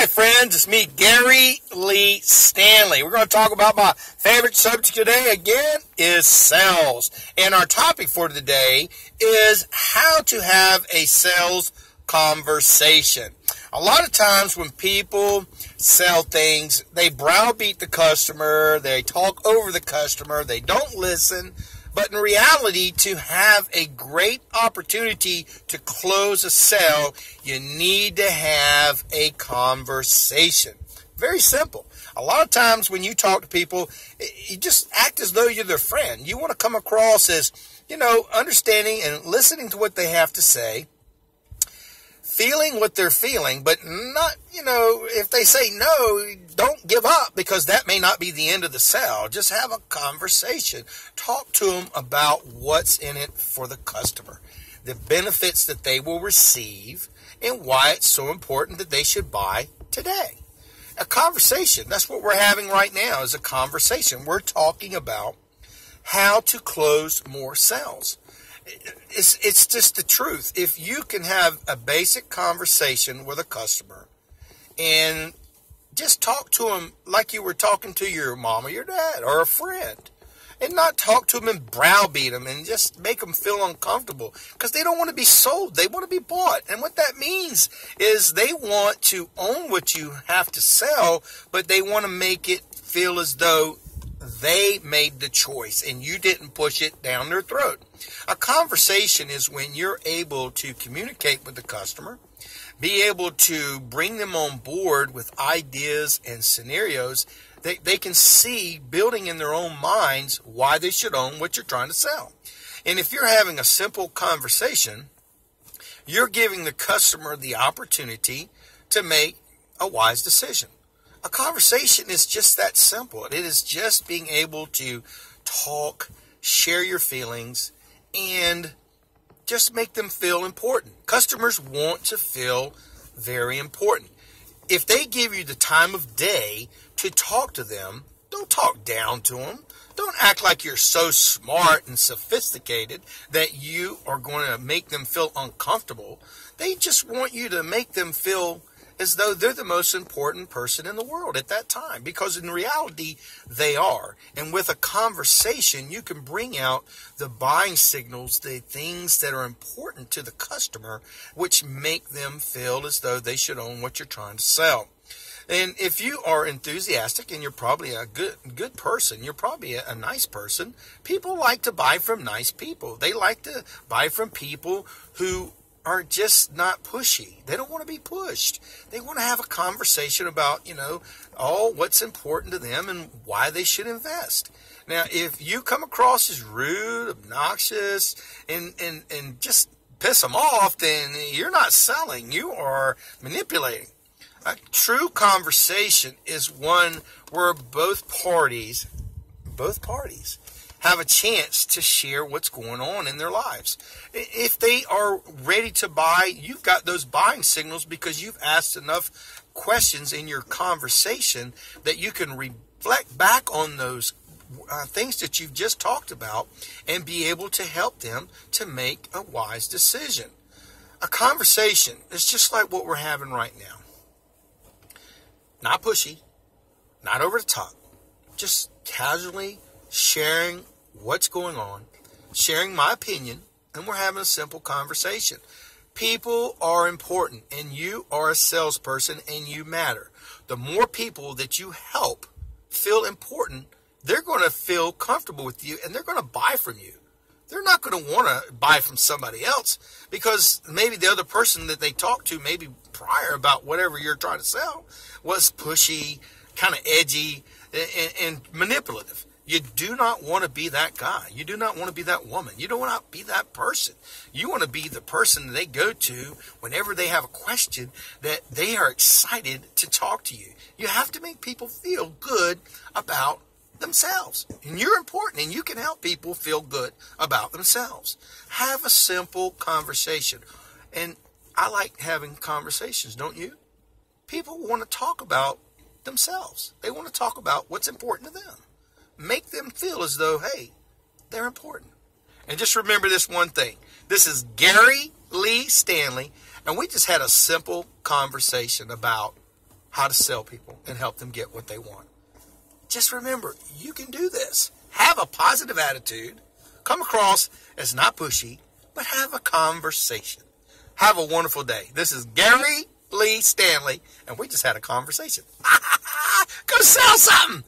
friends, it's me, Gary Lee Stanley. We're going to talk about my favorite subject today, again, is sales. And our topic for today is how to have a sales conversation. A lot of times when people sell things, they browbeat the customer, they talk over the customer, they don't listen. But in reality, to have a great opportunity to close a sale, you need to have a conversation. Very simple. A lot of times when you talk to people, you just act as though you're their friend. You want to come across as, understanding and listening to what they have to say, feeling what they're feeling, but not, if they say no, don't give up, because that may not be the end of the sale. Just have a conversation. Talk to them about what's in it for the customer, the benefits that they will receive, and why it's so important that they should buy today. A conversation, that's what we're having right now, is a conversation. We're talking about how to close more sales. It's just the truth. If you can have a basic conversation with a customer and just talk to them like you were talking to your mom or your dad or a friend, and not talk to them and browbeat them and just make them feel uncomfortable, because they don't want to be sold. They want to be bought. And what that means is they want to own what you have to sell, but they want to make it feel as though they made the choice and you didn't push it down their throat. A conversation is when you're able to communicate with the customer, be able to bring them on board with ideas and scenarios that they can see building in their own minds why they should own what you're trying to sell. And if you're having a simple conversation, you're giving the customer the opportunity to make a wise decision. A conversation is just that simple. It is just being able to talk, share your feelings, and just make them feel important. Customers want to feel very important. If they give you the time of day to talk to them, don't talk down to them. Don't act like you're so smart and sophisticated that you are going to make them feel uncomfortable. They just want you to make them feel as though they're the most important person in the world at that time, because in reality, they are. And with a conversation, you can bring out the buying signals, the things that are important to the customer, which make them feel as though they should own what you're trying to sell. And if you are enthusiastic and you're probably a good person, you're probably a nice person, people like to buy from nice people. They like to buy from people who are just not pushy. They don't want to be pushed. They want to have a conversation about, what's important to them and why they should invest. Now, if you come across as rude, obnoxious, and just piss them off, then you're not selling. You are manipulating. A true conversation is one where both parties have a chance to share what's going on in their lives. If they are ready to buy, you've got those buying signals because you've asked enough questions in your conversation that you can reflect back on those things that you've just talked about and be able to help them to make a wise decision. A conversation is just like what we're having right now. Not pushy, not over the top, just casually sharing what's going on, sharing my opinion, and we're having a simple conversation. People are important, and you are a salesperson, and you matter. The more people that you help feel important, they're going to feel comfortable with you, and they're going to buy from you. They're not going to want to buy from somebody else because maybe the other person that they talked to maybe prior about whatever you're trying to sell was pushy, kind of edgy, and manipulative. You do not want to be that guy. You do not want to be that woman. You don't want to be that person. You want to be the person that they go to whenever they have a question, that they are excited to talk to you. You have to make people feel good about themselves. And you're important, and you can help people feel good about themselves. Have a simple conversation. And I like having conversations, don't you? People want to talk about themselves. They want to talk about what's important to them. Make them feel as though, hey, they're important. And just remember this one thing. This is Gary Lee Stanley, and we just had a simple conversation about how to sell people and help them get what they want. Just remember, you can do this. Have a positive attitude. Come across as not pushy, but have a conversation. Have a wonderful day. This is Gary Lee Stanley, and we just had a conversation. Go sell something!